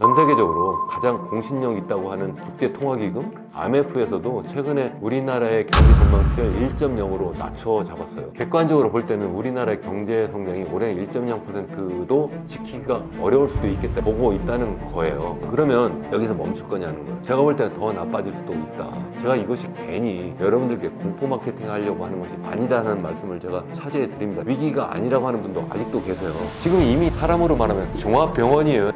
전 세계적으로 가장 공신력 있다고 하는 국제통화기금 IMF에서도 최근에 우리나라의 경기 전망치를 1.0으로 낮춰 잡았어요. 객관적으로 볼 때는 우리나라의 경제 성장이 올해 1.0%도 지키기가 어려울 수도 있겠다 보고 있다는 거예요. 그러면 여기서 멈출 거냐는 거예요. 제가 볼 때는 더 나빠질 수도 있다. 제가 이것이 괜히 여러분들께 공포 마케팅 하려고 하는 것이 아니다라는 말씀을 제가 차지해 드립니다. 위기가 아니라고 하는 분도 아직도 계세요. 지금 이미 사람으로 말하면 종합병원이에요.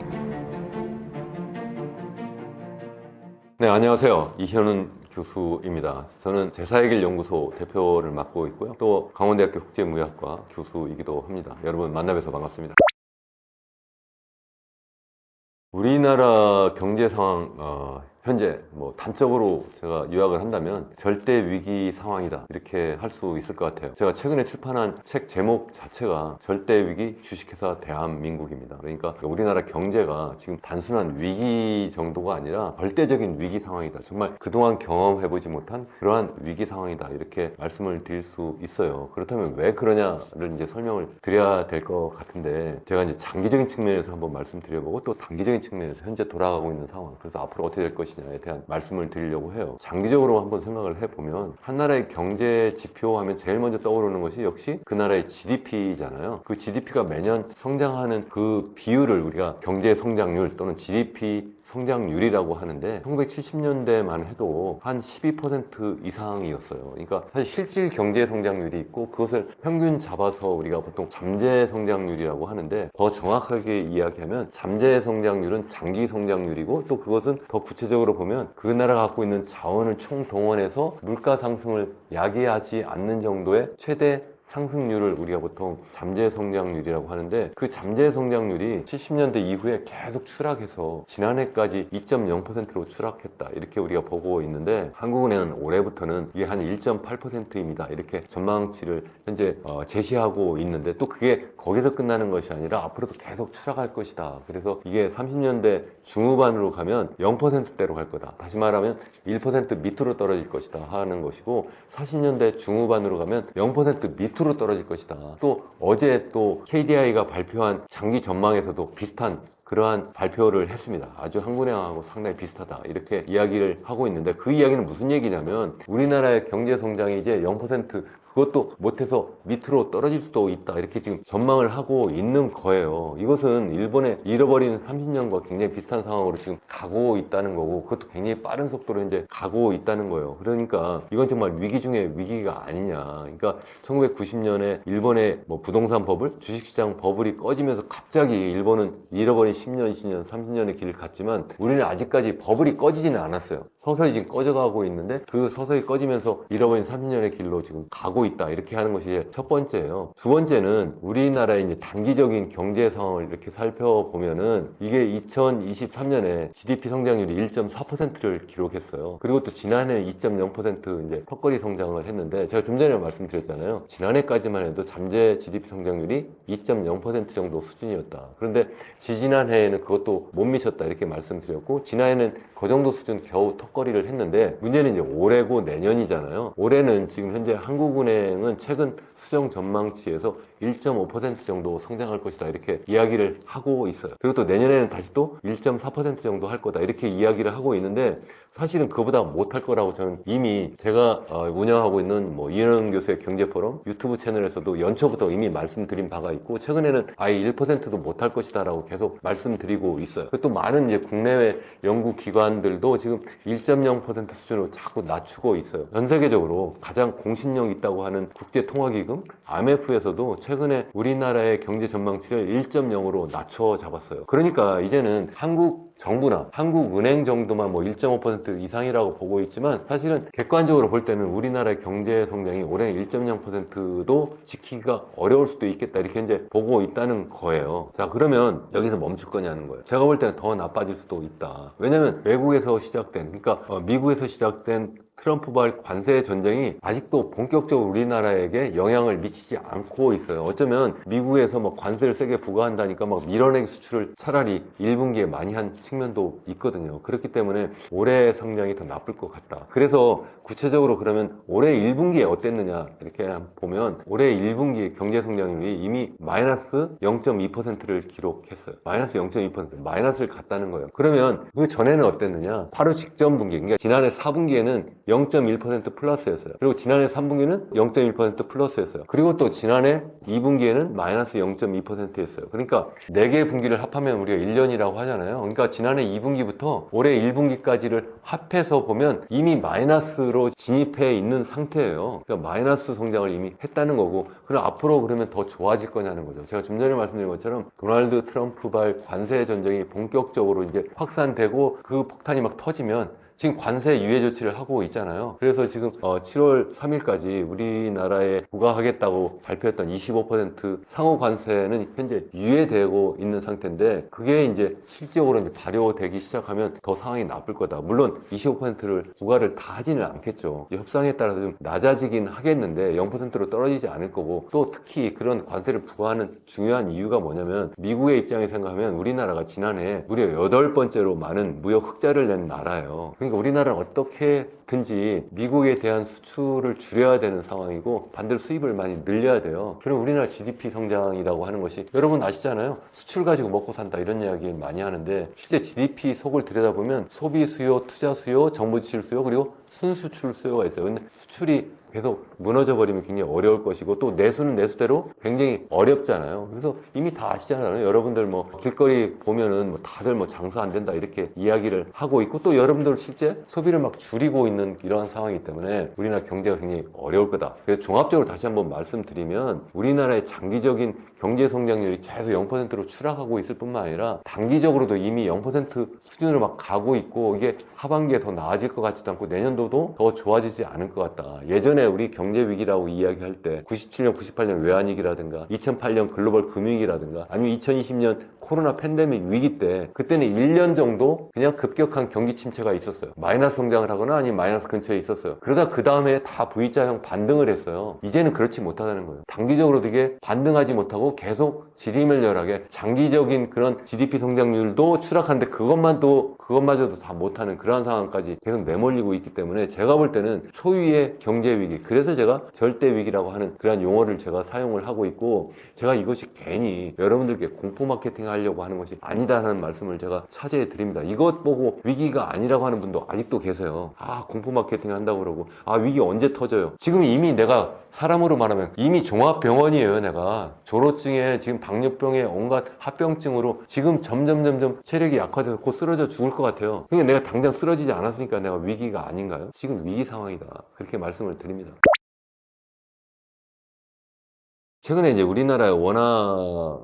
네, 안녕하세요. 이현훈 교수입니다. 저는 제사의길연구소 대표를 맡고 있고요. 또 강원대학교 국제무역과 교수이기도 합니다. 여러분 만나뵈서 반갑습니다. 우리나라 경제 상황, 현재 단적으로 제가 요약을 한다면 절대 위기 상황이다 이렇게 할 수 있을 것 같아요. 제가 최근에 출판한 책 제목 자체가 절대 위기 주식회사 대한민국입니다. 그러니까 우리나라 경제가 지금 단순한 위기 정도가 아니라 절대적인 위기 상황이다. 정말 그동안 경험해보지 못한 그러한 위기 상황이다 이렇게 말씀을 드릴 수 있어요. 그렇다면 왜 그러냐를 이제 설명을 드려야 될 것 같은데, 제가 이제 장기적인 측면에서 한번 말씀드려보고 또 단기적인 측면에서 현재 돌아가고 있는 상황, 그래서 앞으로 어떻게 될 것이냐에 대한 말씀을 드리려고 해요. 장기적으로 한번 생각을 해보면 한 나라의 경제 지표 하면 제일 먼저 떠오르는 것이 역시 그 나라의 GDP잖아요. 그 GDP가 매년 성장하는 그 비율을 우리가 경제 성장률 또는 GDP 성장률이라고 하는데 1970년대만 해도 한 12% 이상이었어요. 그러니까 사실 실질 경제 성장률이 있고 그것을 평균 잡아서 우리가 보통 잠재 성장률이라고 하는데, 더 정확하게 이야기하면 잠재 성장률은 장기 성장률이고, 또 그것은 더 구체적으로 보면 그 나라가 갖고 있는 자원을 총동원해서 물가 상승을 야기하지 않는 정도의 최대 상승률을 우리가 보통 잠재 성장률이라고 하는데, 그 잠재 성장률이 70년대 이후에 계속 추락해서 지난해까지 2.0%로 추락했다 이렇게 우리가 보고 있는데, 한국은행은 올해부터는 이게 한 1.8%입니다 이렇게 전망치를 현재 제시하고 있는데, 또 그게 거기서 끝나는 것이 아니라 앞으로도 계속 추락할 것이다. 그래서 이게 30년대 중후반으로 가면 0%대로 갈 거다. 다시 말하면 1% 밑으로 떨어질 것이다 하는 것이고, 40년대 중후반으로 가면 0% 밑으로 떨어질 것이다. 또 어제 또 KDI가 발표한 장기 전망에서도 비슷한 그러한 발표를 했습니다. 아주 한국은행하고 상당히 비슷하다 이렇게 이야기를 하고 있는데, 그 이야기는 무슨 얘기냐면 우리나라의 경제 성장이 이제 0% 그것도 못해서 밑으로 떨어질 수도 있다 이렇게 지금 전망을 하고 있는 거예요. 이것은 일본의 잃어버린 30년과 굉장히 비슷한 상황으로 지금 가고 있다는 거고, 그것도 굉장히 빠른 속도로 이제 가고 있다는 거예요. 그러니까 이건 정말 위기 중에 위기가 아니냐. 그러니까 1990년에 일본의 부동산 버블, 주식시장 버블이 꺼지면서 갑자기 일본은 잃어버린 10년, 20년, 30년의 길을 갔지만 우리는 아직까지 버블이 꺼지지는 않았어요. 서서히 지금 꺼져가고 있는데, 그 서서히 꺼지면서 잃어버린 30년의 길로 지금 가고 있다 이렇게 하는 것이 첫 번째예요. 두 번째는 우리나라의 이제 단기적인 경제 상황을 이렇게 살펴보면은 이게 2023년에 GDP 성장률이 1.4%를 기록했어요. 그리고 또 지난해 2.0% 이제 턱걸이 성장을 했는데, 제가 좀 전에 말씀드렸잖아요. 지난해까지만 해도 잠재 GDP 성장률이 2.0% 정도 수준이었다. 그런데 지지난해에는 그것도 못 미쳤다 이렇게 말씀드렸고, 지난해는 그 정도 수준 겨우 턱걸이를 했는데, 문제는 이제 올해고 내년이잖아요. 올해는 지금 현재 한국은행은 최근 수정 전망치에서 1.5% 정도 성장할 것이다 이렇게 이야기를 하고 있어요. 그리고 또 내년에는 다시 또 1.4% 정도 할 거다 이렇게 이야기를 하고 있는데, 사실은 그보다 못할 거라고 저는 이미 제가 운영하고 있는 이현훈 교수의 경제포럼 유튜브 채널에서도 연초부터 이미 말씀드린 바가 있고, 최근에는 아예 1%도 못할 것이다 라고 계속 말씀드리고 있어요. 또 많은 이제 국내외 연구기관들도 지금 1.0% 수준으로 자꾸 낮추고 있어요. 전 세계적으로 가장 공신력 있다고 하는 국제통화기금 IMF에서도 최근에 우리나라의 경제 전망치를 1.0으로 낮춰 잡았어요. 그러니까 이제는 한국 정부나 한국은행 정도만 1.5% 이상이라고 보고 있지만, 사실은 객관적으로 볼 때는 우리나라의 경제 성장이 올해 1.0%도 지키기가 어려울 수도 있겠다 이렇게 이제 보고 있다는 거예요. 자, 그러면 여기서 멈출 거냐는 거예요. 제가 볼 때는 더 나빠질 수도 있다. 왜냐면 외국에서 시작된, 그러니까 미국에서 시작된 트럼프발 관세 전쟁이 아직도 본격적으로 우리나라에게 영향을 미치지 않고 있어요. 어쩌면 미국에서 뭐 관세를 세게 부과한다니까 막 밀어내기 수출을 차라리 1분기에 많이 한 측면도 있거든요. 그렇기 때문에 올해 성장이 더 나쁠 것 같다. 그래서 구체적으로 그러면 올해 1분기에 어땠느냐 이렇게 보면 올해 1분기 경제 성장률이 이미 마이너스 0.2%를 기록했어요. 마이너스 0.2%, 마이너스를 갔다는 거예요. 그러면 그 전에는 어땠느냐? 바로 직전 분기, 그러니까 지난해 4분기에는 0.1% 플러스였어요. 그리고 지난해 3분기는 0.1% 플러스였어요. 그리고 또 지난해 2분기에는 마이너스 0.2%였어요. 그러니까 4개 분기를 합하면 우리가 1년이라고 하잖아요. 그러니까 지난해 2분기부터 올해 1분기까지를 합해서 보면 이미 마이너스로 진입해 있는 상태예요. 그러니까 마이너스 성장을 이미 했다는 거고, 그럼 앞으로 그러면 더 좋아질 거냐는 거죠. 제가 좀 전에 말씀드린 것처럼 도널드 트럼프발 관세 전쟁이 본격적으로 이제 확산되고 그 폭탄이 막 터지면 지금 관세 유예 조치를 하고 있잖아요. 그래서 지금 7월 3일까지 우리나라에 부과하겠다고 발표했던 25% 상호 관세는 현재 유예되고 있는 상태인데, 그게 이제 실질적으로 이제 발효되기 시작하면 더 상황이 나쁠 거다. 물론 25%를 부과를 다 하지는 않겠죠. 협상에 따라서 좀 낮아지긴 하겠는데 0%로 떨어지지 않을 거고, 또 특히 그런 관세를 부과하는 중요한 이유가 뭐냐면 미국의 입장에 생각하면 우리나라가 지난해 무려 8번째로 많은 무역 흑자를 낸 나라예요. 그러니까 우리나라는 어떻게든지 미국에 대한 수출을 줄여야 되는 상황이고 반대로 수입을 많이 늘려야 돼요. 그럼 우리나라 GDP 성장이라고 하는 것이 여러분 아시잖아요. 수출 가지고 먹고 산다 이런 이야기 많이 하는데, 실제 GDP 속을 들여다보면 소비 수요, 투자 수요, 정부 지출 수요, 그리고 순수출 수요가 있어요. 근데 수출이 계속 무너져 버리면 굉장히 어려울 것이고, 또 내수는 내수대로 굉장히 어렵잖아요. 그래서 이미 다 아시잖아요. 여러분들 뭐 길거리 보면은 뭐 다들 뭐 장사 안 된다 이렇게 이야기를 하고 있고, 또 여러분들 실제 소비를 막 줄이고 있는 이러한 상황이기 때문에 우리나라 경제가 굉장히 어려울 거다. 그래서 종합적으로 다시 한번 말씀드리면 우리나라의 장기적인 경제 성장률이 계속 0%로 추락하고 있을 뿐만 아니라 단기적으로도 이미 0% 수준으로 막 가고 있고, 이게 하반기에 더 나아질 것 같지도 않고 내년도도 더 좋아지지 않을 것 같다. 예전에 우리 경제 위기라고 이야기할 때 97년, 98년 외환위기라든가 2008년 글로벌 금융위기라든가 아니면 2020년 코로나 팬데믹 위기 때, 그때는 1년 정도 그냥 급격한 경기 침체가 있었어요. 마이너스 성장을 하거나 아니면 마이너스 근처에 있었어요. 그러다 그 다음에 다 V자형 반등을 했어요. 이제는 그렇지 못하다는 거예요. 단기적으로 되게 반등하지 못하고 계속 지리멸렬하게 장기적인 그런 GDP 성장률도 추락하는데 그것마저도 다 못하는 그러한 상황까지 계속 내몰리고 있기 때문에 제가 볼 때는 초유의 경제 위기, 그래서 제가 절대 위기라고 하는 그러한 용어를 제가 사용을 하고 있고, 제가 이것이 괜히 여러분들께 공포 마케팅 하려고 하는 것이 아니다라는 말씀을 제가 차제해 드립니다. 이것 보고 위기가 아니라고 하는 분도 아직도 계세요. 공포 마케팅 한다고 그러고, 위기 언제 터져요? 지금 이미 내가 사람으로 말하면 이미 종합병원이에요. 내가 졸호증에 지금 당뇨병에 온갖 합병증으로 지금 점점 체력이 약화돼서 곧 쓰러져 죽을 것 같아요. 그러니까 내가 당장 쓰러지지 않았으니까 내가 위기가 아닌가요? 지금 위기 상황이다. 그렇게 말씀을 드립니다. 최근에 이제 우리나라의 원화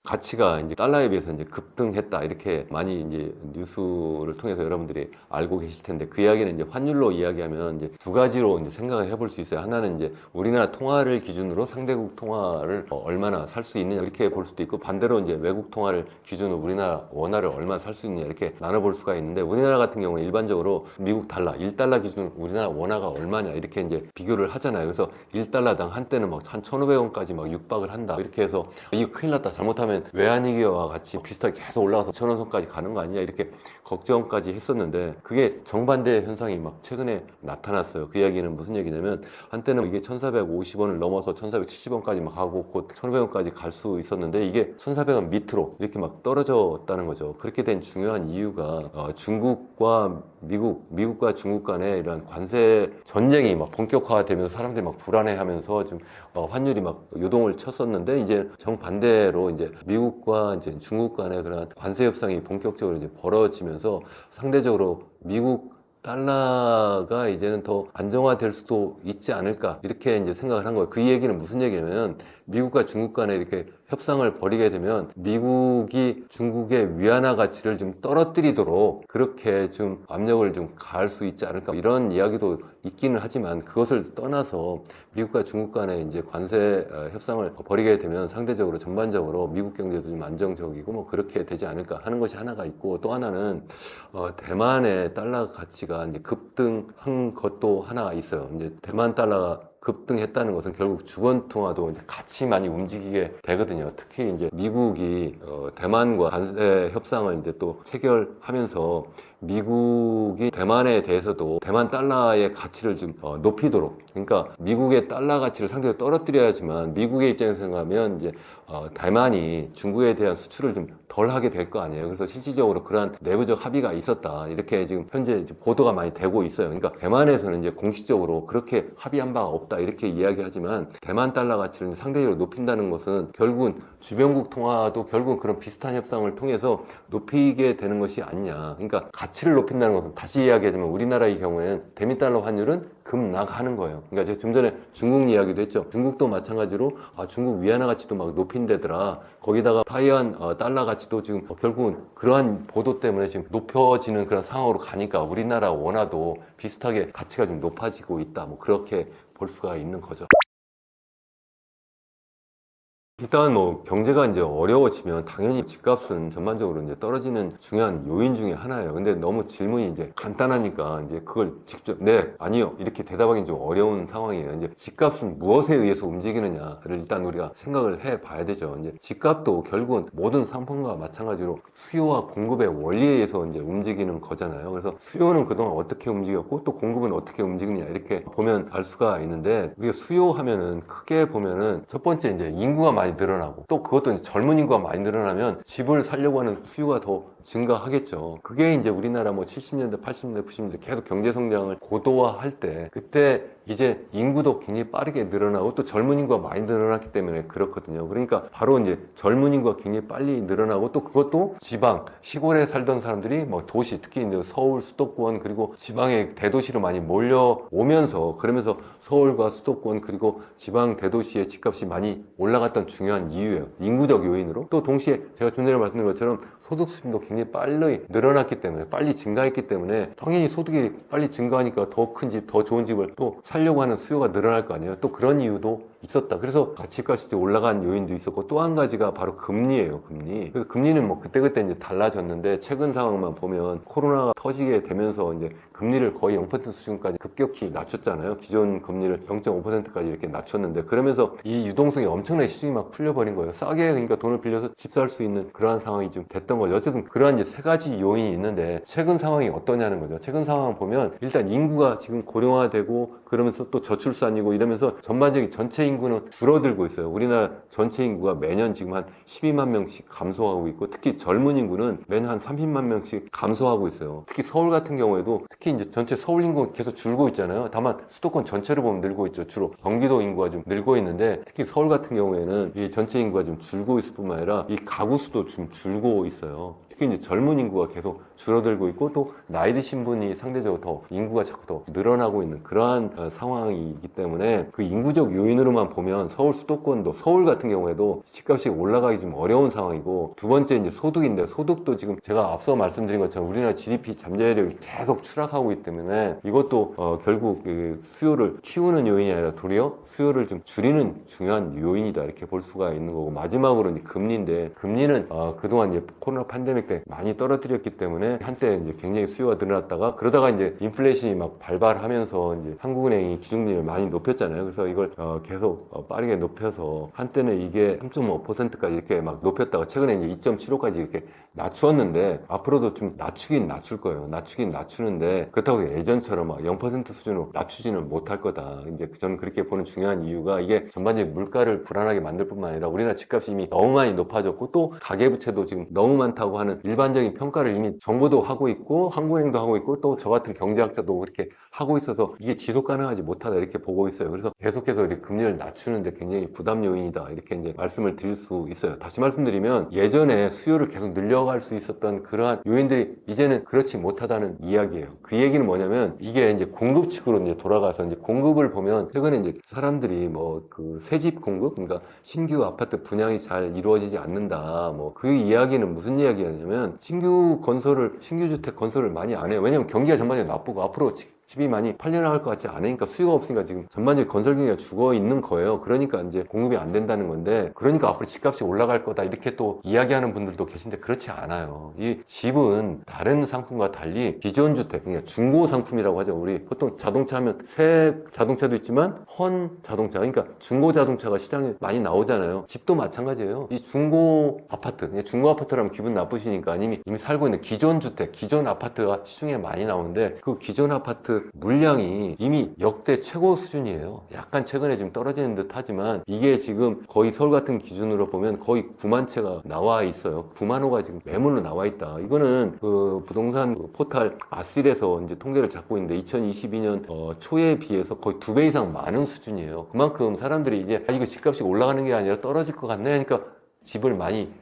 가치가 이제 달러에 비해서 이제 급등했다 이렇게 많이 이제 뉴스를 통해서 여러분들이 알고 계실 텐데, 그 이야기는 이제 환율로 이야기하면 이제 두 가지로 이제 생각을 해볼 수 있어요. 하나는 이제 우리나라 통화를 기준으로 상대국 통화를 얼마나 살 수 있느냐 이렇게 볼 수도 있고, 반대로 이제 외국 통화를 기준으로 우리나라 원화를 얼마나 살 수 있느냐 이렇게 나눠볼 수가 있는데, 우리나라 같은 경우는 일반적으로 미국 달러 1달러 기준 우리나라 원화가 얼마냐 이렇게 이제 비교를 하잖아요. 그래서 1달러당 한때는 막 한 1,500원까지 막 육박을 한다 이렇게 해서 이거 큰일 났다, 잘못하면 외환위기와 같이 비슷하게 계속 올라가서 1,000원 선까지 가는 거 아니냐 이렇게 걱정까지 했었는데, 그게 정반대 현상이 막 최근에 나타났어요. 그 이야기는 무슨 얘기냐면, 한때는 이게 1,450원을 넘어서 1,470원까지 막 가고 곧 1,500원까지 갈 수 있었는데, 이게 1,400원 밑으로 이렇게 막 떨어졌다는 거죠. 그렇게 된 중요한 이유가 중국과 미국과 중국 간의 이런 관세 전쟁이 막 본격화되면서 사람들이 막 불안해하면서 좀 환율이 막 요동을 쳤었는데, 이제 정반대로 이제 미국과 이제 중국 간의 그런 관세 협상이 본격적으로 이제 벌어지면서 상대적으로 미국 달러가 이제는 더 안정화될 수도 있지 않을까 이렇게 이제 생각을 한 거예요. 그 얘기는 무슨 얘기냐면, 미국과 중국 간에 이렇게 협상을 벌이게 되면 미국이 중국의 위안화 가치를 좀 떨어뜨리도록 그렇게 좀 압력을 좀 가할 수 있지 않을까, 이런 이야기도 있기는 하지만, 그것을 떠나서 미국과 중국 간에 이제 관세 협상을 벌이게 되면 상대적으로 전반적으로 미국 경제도 좀 안정적이고 뭐 그렇게 되지 않을까 하는 것이 하나가 있고, 또 하나는 대만의 달러 가치가 이제 급등한 것도 하나 있어요. 이제 대만 달러가 급등했다는 것은 결국 주권 통화도 이제 같이 많이 움직이게 되거든요. 특히 이제 미국이 대만과 관세 협상을 이제 또 체결하면서 미국이 대만에 대해서도 대만 달러의 가치를 좀 높이도록, 그러니까 미국의 달러 가치를 상대적으로 떨어뜨려야지만 미국의 입장에서 생각하면 이제 대만이 중국에 대한 수출을 좀 덜 하게 될 거 아니에요. 그래서 실질적으로 그러한 내부적 합의가 있었다, 이렇게 지금 현재 이제 보도가 많이 되고 있어요. 그러니까 대만에서는 이제 공식적으로 그렇게 합의한 바가 없다 이렇게 이야기하지만, 대만 달러 가치를 상대적으로 높인다는 것은 결국은 주변국 통화도 결국은 그런 비슷한 협상을 통해서 높이게 되는 것이 아니냐. 그러니까 가치를 높인다는 것은, 다시 이야기하자면 우리나라의 경우에는 대미달러 환율은 급락하는 거예요. 그러니까 제가 좀 전에 중국 이야기도 했죠. 중국도 마찬가지로 중국 위안화 가치도 막 높인대더라. 거기다가 타이완 달러 가치도 지금 결국은 그러한 보도 때문에 지금 높여지는 그런 상황으로 가니까 우리나라 원화도 비슷하게 가치가 좀 높아지고 있다, 뭐 그렇게 볼 수가 있는 거죠. 일단 뭐 경제가 이제 어려워지면 당연히 집값은 전반적으로 이제 떨어지는 중요한 요인 중에 하나예요. 근데 너무 질문이 이제 간단하니까 이제 그걸 직접 네, 아니요 이렇게 대답하기는 좀 어려운 상황이에요. 이제 집값은 무엇에 의해서 움직이느냐를 일단 우리가 생각을 해 봐야 되죠. 이제 집값도 결국은 모든 상품과 마찬가지로 수요와 공급의 원리에 의해서 이제 움직이는 거잖아요. 그래서 수요는 그동안 어떻게 움직였고 또 공급은 어떻게 움직이느냐, 이렇게 보면 알 수가 있는데, 우리가 수요하면은 크게 보면은 첫 번째 이제 인구가 많이 늘어나고, 또 그것도 이제 젊은 인구가 많이 늘어나면 집을 살려고 하는 수요가 더 증가하겠죠. 그게 이제 우리나라 뭐 70년대, 80년대, 90년대 계속 경제 성장을 고도화할 때, 그때 이제 인구도 굉장히 빠르게 늘어나고 또 젊은 인구가 많이 늘어났기 때문에 그렇거든요. 그러니까 바로 이제 젊은 인구가 굉장히 빨리 늘어나고, 또 그것도 지방, 시골에 살던 사람들이 뭐 도시, 특히 이제 서울, 수도권, 그리고 지방의 대도시로 많이 몰려오면서, 그러면서 서울과 수도권 그리고 지방 대도시의 집값이 많이 올라갔던 중요한 이유예요. 인구적 요인으로. 또 동시에 제가 좀 전에 말씀드린 것처럼 소득 수준도 굉장히 빨리 늘어났기 때문에, 빨리 증가했기 때문에 당연히 소득이 빨리 증가하니까 더 큰 집, 더 좋은 집을 또 살려고 하는 수요가 늘어날 거 아니에요. 또 그런 이유도 있었다. 그래서 집값이 올라간 요인도 있었고, 또 한 가지가 바로 금리예요. 금리. 그래서 금리는 뭐 그때그때 이제 달라졌는데, 최근 상황만 보면 코로나가 터지게 되면서 이제 금리를 거의 0% 수준까지 급격히 낮췄잖아요. 기존 금리를 0.5%까지 이렇게 낮췄는데, 그러면서 이 유동성이 엄청나게 시중이 막 풀려버린 거예요. 싸게 그러니까 돈을 빌려서 집 살 수 있는 그러한 상황이 좀 됐던 거죠. 어쨌든 그러한 이제 세 가지 요인이 있는데, 최근 상황이 어떠냐는 거죠. 최근 상황 보면 일단 인구가 지금 고령화되고, 그러면서 또 저출산이고 이러면서 전반적인 전체 인구는 줄어들고 있어요. 우리나라 전체 인구가 매년 지금 한 12만 명씩 감소하고 있고, 특히 젊은 인구는 매년 한 30만 명씩 감소하고 있어요. 특히 서울 같은 경우에도, 특히 이제 전체 서울 인구 계속 줄고 있잖아요. 다만 수도권 전체를 보면 늘고 있죠. 주로 경기도 인구가 좀 늘고 있는데, 특히 서울 같은 경우에는 이 전체 인구가 좀 줄고 있을 뿐만 아니라 이 가구 수도 좀 줄고 있어요. 특히 이제 젊은 인구가 계속 줄어들고 있고, 또 나이 드신 분이 상대적으로 더 인구가 자꾸 더 늘어나고 있는 그러한 상황이기 때문에, 그 인구적 요인으로만 보면 서울 수도권도, 서울 같은 경우에도 집값이 올라가기 좀 어려운 상황이고, 두 번째 이제 소득인데, 소득도 지금 제가 앞서 말씀드린 것처럼 우리나라 GDP 잠재력이 계속 추락하고 있기 때문에 이것도 결국 그 수요를 키우는 요인이 아니라 도리어 수요를 좀 줄이는 중요한 요인이다, 이렇게 볼 수가 있는 거고, 마지막으로 이제 금리인데, 금리는 그동안 이제 코로나 팬데믹 때 많이 떨어뜨렸기 때문에 한때 이제 굉장히 수요가 늘어났다가, 그러다가 이제 인플레이션이 막 발발하면서 이제 한국은행이 기준금리를 많이 높였잖아요. 그래서 이걸 계속 빠르게 높여서 한때는 이게 3.5%까지 이렇게 막 높였다가 최근에 이제 2.75까지 이렇게 낮추었는데, 앞으로도 좀 낮추긴 낮출 거예요. 낮추긴 낮추는데, 그렇다고 예전처럼 막 0% 수준으로 낮추지는 못할 거다. 이제 저는 그렇게 보는 중요한 이유가, 이게 전반적인 물가를 불안하게 만들 뿐만 아니라 우리나라 집값이 이미 너무 많이 높아졌고, 또 가계부채도 지금 너무 많다고 하는 일반적인 평가를 이미 정부도 하고 있고 한국은행도 하고 있고 또 저 같은 경제학자도 그렇게 하고 있어서 이게 지속 가능하지 못하다 이렇게 보고 있어요. 그래서 계속해서 이렇게 금리를 낮추는데 굉장히 부담 요인이다 이렇게 이제 말씀을 드릴 수 있어요. 다시 말씀드리면 예전에 수요를 계속 늘려갈 수 있었던 그러한 요인들이 이제는 그렇지 못하다는 이야기예요. 그 얘기는 뭐냐면 이게 이제 공급 측으로 이제 돌아가서 이제 공급을 보면 최근에 이제 사람들이 뭐 그 새집 공급 그러니까 신규 아파트 분양이 잘 이루어지지 않는다 뭐 그 이야기는 무슨 이야기냐면 신규 주택 건설을 많이 안 해요. 왜냐면 경기가 전반적으로 나쁘고 앞으로 집이 많이 팔려나갈 것 같지 않으니까 수요가 없으니까 지금 전반적인 건설 경기가 죽어 있는 거예요. 그러니까 이제 공급이 안 된다는 건데 그러니까 앞으로 집값이 올라갈 거다 이렇게 또 이야기하는 분들도 계신데 그렇지 않아요. 이 집은 다른 상품과 달리 기존 주택, 그러니까 중고 상품이라고 하죠. 우리 보통 자동차 하면 새 자동차도 있지만 헌 자동차, 그러니까 중고 자동차가 시장에 많이 나오잖아요. 집도 마찬가지예요. 이 중고 아파트, 중고 아파트라면 기분 나쁘시니까 이미 살고 있는 기존 주택, 기존 아파트가 시중에 많이 나오는데 그 기존 아파트 물량이 이미 역대 최고 수준이에요. 약간 최근에 좀 떨어지는 듯 하지만 이게 지금 거의 서울 같은 기준으로 보면 거의 9만 채가 나와 있어요. 9만 호가 지금 매물로 나와 있다. 이거는 그 부동산 포탈 아실에서 이제 통계를 잡고 있는데 2022년 초에 비해서 거의 2배 이상 많은 수준이에요. 그만큼 사람들이 이제 이거 집값이 올라가는 게 아니라 떨어질 것 같네. 그러니까 집을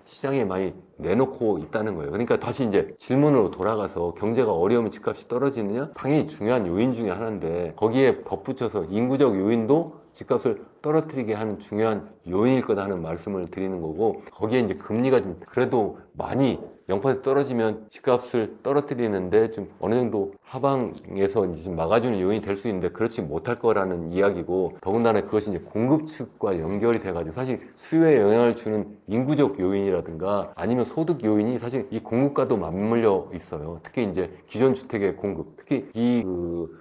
시장에 많이 내놓고 있다는 거예요. 그러니까 다시 이제 질문으로 돌아가서 경제가 어려우면 집값이 떨어지느냐? 당연히 중요한 요인 중에 하나인데 거기에 덧붙여서 인구적 요인도 집값을 떨어뜨리게 하는 중요한 요인일 거다 하는 말씀을 드리는 거고 거기에 이제 금리가 좀 그래도 많이 0% 떨어지면 집값을 떨어뜨리는데 좀 어느 정도 하방에서 이제 좀 막아주는 요인이 될 수 있는데 그렇지 못할 거라는 이야기고 더군다나 그것이 이제 공급 측과 연결이 돼가지고 사실 수요에 영향을 주는 인구적 요인이라든가 아니면 소득 요인이 사실 이 공급과도 맞물려 있어요. 특히 이제 기존 주택의 공급, 특히 이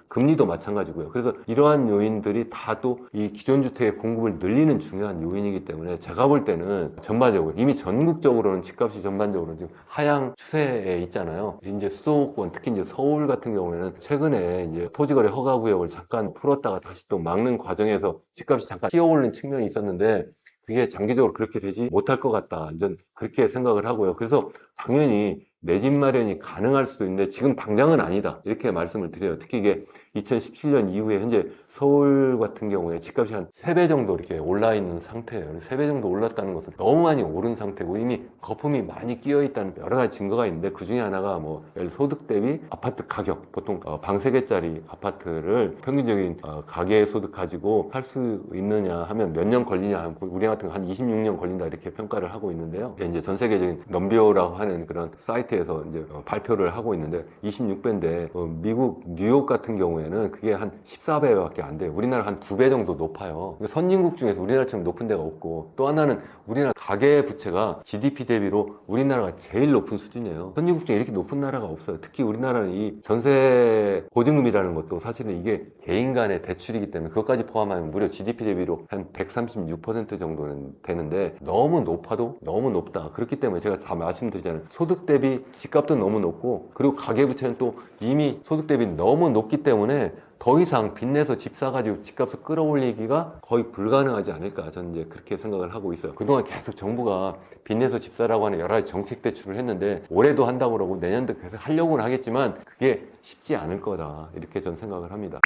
금리도 마찬가지고요. 그래서 이러한 요인들이 다 또 이 기존 주택의 공급을 늘리는 중요한 요인이기 때문에 제가 볼 때는 전반적으로 이미 전국적으로는 집값이 전반적으로 지금 하향 추세에 있잖아요. 이제 수도권, 특히 이제 서울 같은 경우에는 최근에 이제 토지거래 허가 구역을 잠깐 풀었다가 다시 또 막는 과정에서 집값이 잠깐 뛰어오르는 측면이 있었는데 그게 장기적으로 그렇게 되지 못할 것 같다. 완전 그렇게 생각을 하고요. 그래서 당연히 내 집 마련이 가능할 수도 있는데 지금 당장은 아니다. 이렇게 말씀을 드려요. 특히 이게 2017년 이후에 현재 서울 같은 경우에 집값이 한 3배 정도 이렇게 올라 있는 상태예요. 3배 정도 올랐다는 것은 너무 많이 오른 상태고 이미 거품이 많이 끼어 있다는 여러 가지 증거가 있는데 그 중에 하나가 뭐 소득 대비 아파트 가격, 보통 방 3개짜리 아파트를 평균적인 가계 소득 가지고 살 수 있느냐 하면 몇 년 걸리냐, 우리 같은 거 한 26년 걸린다 이렇게 평가를 하고 있는데요. 이제 전 세계적인 넘비오라고 하는 그런 사이트에서 이제 발표를 하고 있는데 26배인데 미국 뉴욕 같은 경우에는 그게 한 14배밖에 안 돼요. 우리나라 한 2배 정도 높아요. 선진국 중에서 우리나라처럼 높은 데가 없고 또 하나는 우리나라 가계 부채가 GDP 대비로 우리나라가 제일 높은 수준이에요. 선진국 중에 이렇게 높은 나라가 없어요. 특히 우리나라는 이 전세 보증금이라는 것도 사실은 이게 개인 간의 대출이기 때문에 그것까지 포함하면 무려 GDP 대비로 한 136% 정도는 되는데 너무 높아도 너무 높다. 그렇기 때문에 제가 다 말씀드리잖아요. 소득 대비 집값도 너무 높고 그리고 가계부채는 또 이미 소득 대비 너무 높기 때문에 더 이상 빚내서 집 사가지고 집값을 끌어올리기가 거의 불가능하지 않을까 저는 이제 그렇게 생각을 하고 있어요. 그동안 계속 정부가 빚내서 집 사라고 하는 여러 가지 정책 대출을 했는데 올해도 한다고 그러고 내년도 계속 하려고는 하겠지만 그게 쉽지 않을 거다 이렇게 저는 생각을 합니다.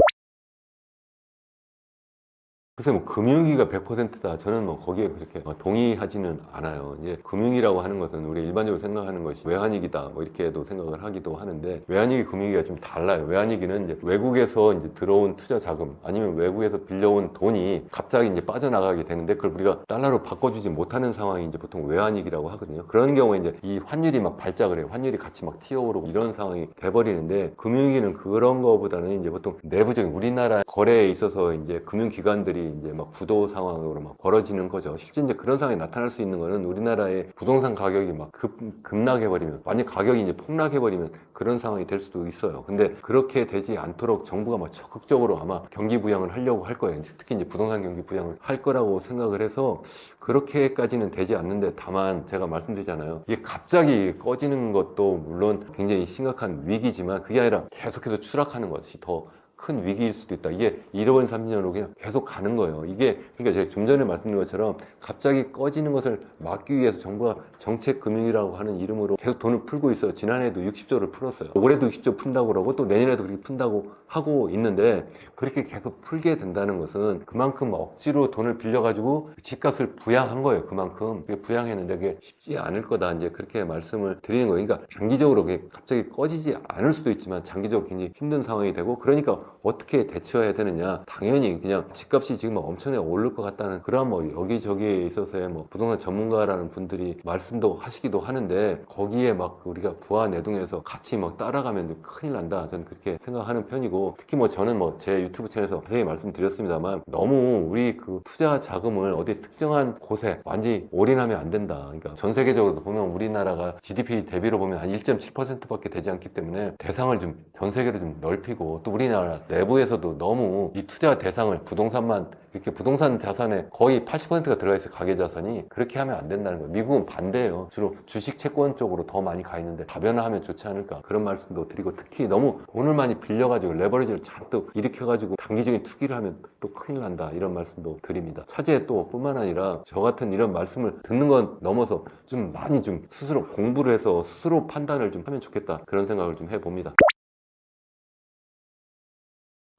글쎄 뭐 금융위기가 100%다. 저는 뭐 거기에 그렇게 동의하지는 않아요. 이제 금융이라고 하는 것은 우리 일반적으로 생각하는 것이 외환위기다. 뭐 이렇게도 생각을 하기도 하는데 외환위기, 금융위기가 좀 달라요. 외환위기는 이제 외국에서 이제 들어온 투자 자금 아니면 외국에서 빌려온 돈이 갑자기 이제 빠져나가게 되는데 그걸 우리가 달러로 바꿔주지 못하는 상황이 이제 보통 외환위기라고 하거든요. 그런 경우에 이제 이 환율이 막 발작을 해요. 환율이 같이 막 튀어오르고 이런 상황이 돼버리는데 금융위기는 그런 거보다는 이제 보통 내부적인 우리나라 거래에 있어서 이제 금융기관들이 이제 막 부도 상황으로 막 벌어지는 거죠. 실제 이제 그런 상황이 나타날 수 있는 거는 우리나라의 부동산 가격이 막 급락해버리면, 완전 가격이 이제 폭락해버리면 그런 상황이 될 수도 있어요. 근데 그렇게 되지 않도록 정부가 막 적극적으로 아마 경기 부양을 하려고 할 거예요. 특히 이제 부동산 경기 부양을 할 거라고 생각을 해서 그렇게까지는 되지 않는데 다만 제가 말씀드리잖아요. 이게 갑자기 꺼지는 것도 물론 굉장히 심각한 위기지만 그게 아니라 계속해서 추락하는 것이 더 큰 위기일 수도 있다. 이게 1년, 3년으로 그냥 계속 가는 거예요. 이게, 그러니까 제가 좀 전에 말씀드린 것처럼 갑자기 꺼지는 것을 막기 위해서 정부가 정책금융이라고 하는 이름으로 계속 돈을 풀고 있어요. 지난해에도 60조를 풀었어요. 올해도 60조 푼다고 그러고 또 내년에도 그렇게 푼다고 하고 있는데, 그렇게 계속 풀게 된다는 것은 그만큼 억지로 돈을 빌려가지고 집값을 부양한 거예요. 그만큼 부양했는데 그게 쉽지 않을 거다, 이제 그렇게 말씀을 드리는 거예요. 그러니까 장기적으로 그게 갑자기 꺼지지 않을 수도 있지만 장기적으로 굉장히 힘든 상황이 되고, 그러니까 어떻게 대처해야 되느냐, 당연히 그냥 집값이 지금 엄청나게 오를 것 같다는 그런 뭐 여기저기에 있어서의 뭐 부동산 전문가라는 분들이 말씀도 하시기도 하는데, 거기에 막 우리가 부하내동해서 같이 막 따라가면 큰일 난다, 저는 그렇게 생각하는 편이고, 특히 뭐 저는 뭐 제 유튜브 채널에서 선생님 말씀드렸습니다만, 너무 우리 그 투자 자금을 어디 특정한 곳에 완전히 올인하면 안 된다. 그러니까 전 세계적으로 보면 우리나라가 GDP 대비로 보면 한 1.7%밖에 되지 않기 때문에 대상을 좀 전 세계로 좀 넓히고, 또 우리나라 내부에서도 너무 이 투자 대상을 부동산만, 이렇게 부동산 자산에 거의 80%가 들어가 있어요. 가계 자산이. 그렇게 하면 안 된다는 거예요. 미국은 반대예요. 주로 주식 채권 쪽으로 더 많이 가 있는데 다변화하면 좋지 않을까, 그런 말씀도 드리고, 특히 너무 돈을 많이 빌려가지고 레버리지를 잔뜩 일으켜가지고 단기적인 투기를 하면 또 큰일 난다, 이런 말씀도 드립니다. 차제에 또 뿐만 아니라 저 같은 이런 말씀을 듣는 건 넘어서 좀 많이 좀 스스로 공부를 해서 스스로 판단을 좀 하면 좋겠다, 그런 생각을 좀 해봅니다.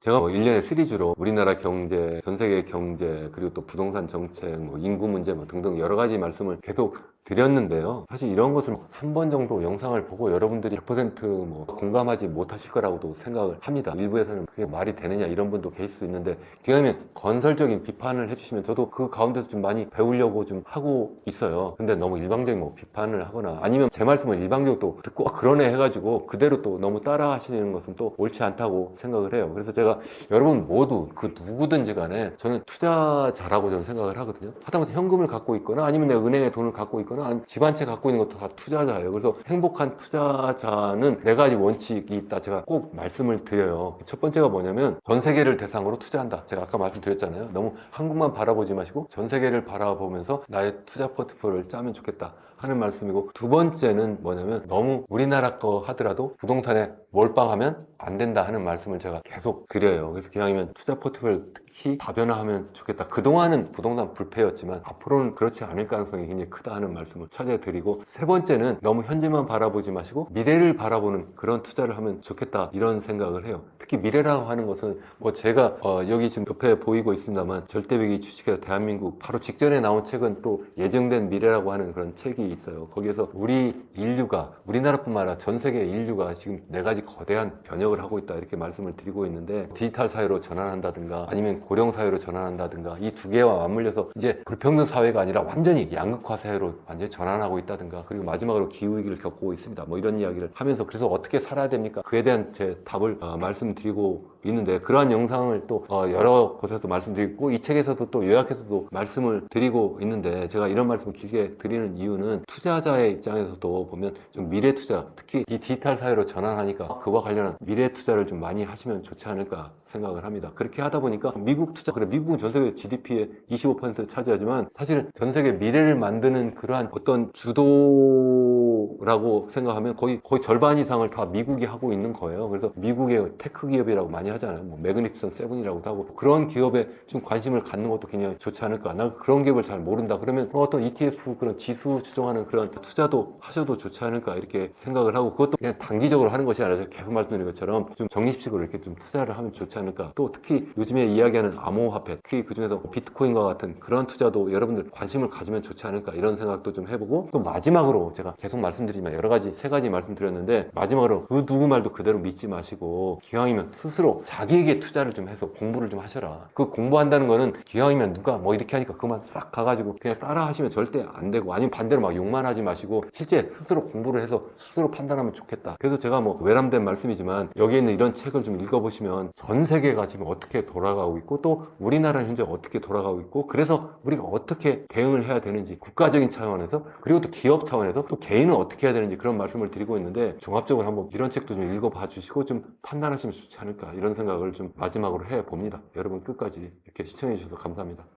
제가 뭐 1년에 시리즈로 우리나라 경제, 전 세계 경제, 그리고 또 부동산 정책, 뭐 인구 문제 뭐 등등 여러 가지 말씀을 계속 드렸는데요. 사실 이런 것을 한 번 정도 영상을 보고 여러분들이 100%뭐 공감하지 못하실 거라고도 생각을 합니다. 일부에서는 그게 말이 되느냐, 이런 분도 계실 수 있는데, 기왕이면 건설적인 비판을 해주시면 저도 그 가운데서 좀 많이 배우려고 좀 하고 있어요. 근데 너무 일방적인 뭐 비판을 하거나 아니면 제 말씀을 일방적으로 또 듣고 그러네 해가지고 그대로 또 너무 따라 하시는 것은 또 옳지 않다고 생각을 해요. 그래서 제가 여러분 모두 그 누구든지 간에 저는 투자자라고 저는 생각을 하거든요. 하다못해 현금을 갖고 있거나 아니면 내가 은행에 돈을 갖고 있거나 집 한 채 갖고 있는 것도 다 투자자예요. 그래서 행복한 투자자는 네 가지 원칙이 있다, 제가 꼭 말씀을 드려요. 첫 번째가 뭐냐면 전 세계를 대상으로 투자한다. 제가 아까 말씀드렸잖아요. 너무 한국만 바라보지 마시고 전 세계를 바라보면서 나의 투자 포트폴리오를 짜면 좋겠다 하는 말씀이고, 두 번째는 뭐냐면 너무 우리나라 거 하더라도 부동산에 몰빵하면 안 된다 하는 말씀을 제가 계속 드려요. 그래서 기왕이면 투자 포트폴리오 특히 다변화하면 좋겠다. 그동안은 부동산 불패였지만 앞으로는 그렇지 않을 가능성이 굉장히 크다 하는 말씀을 찾아드리고, 세 번째는 너무 현재만 바라보지 마시고 미래를 바라보는 그런 투자를 하면 좋겠다, 이런 생각을 해요. 특히 미래라고 하는 것은 뭐 제가 여기 지금 옆에 보이고 있습니다만 절대위기 주식회사 대한민국 바로 직전에 나온 책은 또 예정된 미래라고 하는 그런 책이 있어요. 거기에서 우리 인류가, 우리나라뿐만 아니라 전 세계 인류가 지금 네 가지 거대한 변혁을 하고 있다, 이렇게 말씀을 드리고 있는데, 디지털 사회로 전환한다든가 아니면 고령 사회로 전환한다든가, 이 두 개와 맞물려서 이제 불평등 사회가 아니라 완전히 양극화 사회로 완전히 전환하고 있다든가, 그리고 마지막으로 기후위기를 겪고 있습니다, 뭐 이런 이야기를 하면서, 그래서 어떻게 살아야 됩니까? 그에 대한 제 답을 말씀드리고 있는데, 그러한 영상을 또 여러 곳에서 말씀드리고 이 책에서도 또 요약해서도 말씀을 드리고 있는데, 제가 이런 말씀을 길게 드리는 이유는 투자자의 입장에서도 보면 좀 미래 투자, 특히 이 디지털 사회로 전환하니까 그와 관련한 미래 투자를 좀 많이 하시면 좋지 않을까 생각을 합니다. 그렇게 하다 보니까 미국 투자, 그래 미국은 전 세계 GDP의 25% 차지하지만 사실은 전 세계 미래를 만드는 그러한 어떤 주도라고 생각하면 거의 절반 이상을 다 미국이 하고 있는 거예요. 그래서 미국의 테크 기업이라고 많이 하잖아요. 뭐 매그니피선트 세븐이라고도 하고, 그런 기업에 좀 관심을 갖는 것도 굉장히 좋지 않을까. 난 그런 기업을 잘 모른다 그러면 어떤 ETF, 그런 지수 추종하는 그런 투자도 하셔도 좋지 않을까, 이렇게 생각을 하고, 그것도 그냥 단기적으로 하는 것이 아니라 계속 말씀드린 것처럼 좀 정기식으로 이렇게 좀 투자를 하면 좋지 않을까. 또 특히 요즘에 이야기하는 암호화폐, 특히 그중에서 비트코인과 같은 그런 투자도 여러분들 관심을 가지면 좋지 않을까, 이런 생각도 좀 해보고, 또 마지막으로 제가 계속 말씀드리지만 여러 가지, 세 가지 말씀드렸는데, 마지막으로 그 누구 말도 그대로 믿지 마시고 기왕이면 스스로 자기에게 투자를 좀 해서 공부를 좀 하셔라. 그 공부한다는 거는 기왕이면 누가 뭐 이렇게 하니까 그만 싹 가가지고 그냥 따라 하시면 절대 안 되고, 아니면 반대로 막 욕만 하지 마시고 실제 스스로 공부를 해서 스스로 판단하면 좋겠다. 그래서 제가 뭐 외람된 말씀이지만 여기에 있는 이런 책을 좀 읽어보시면 전 세계가 지금 어떻게 돌아가고 있고 또 우리나라는 현재 어떻게 돌아가고 있고, 그래서 우리가 어떻게 대응을 해야 되는지 국가적인 차원에서, 그리고 또 기업 차원에서, 또 개인은 어떻게 해야 되는지 그런 말씀을 드리고 있는데, 종합적으로 한번 이런 책도 좀 읽어봐 주시고 좀 판단하시면 좋지 않을까, 이런 생각을 좀 마지막으로 해봅니다. 여러분 끝까지 이렇게 시청해 주셔서 감사합니다.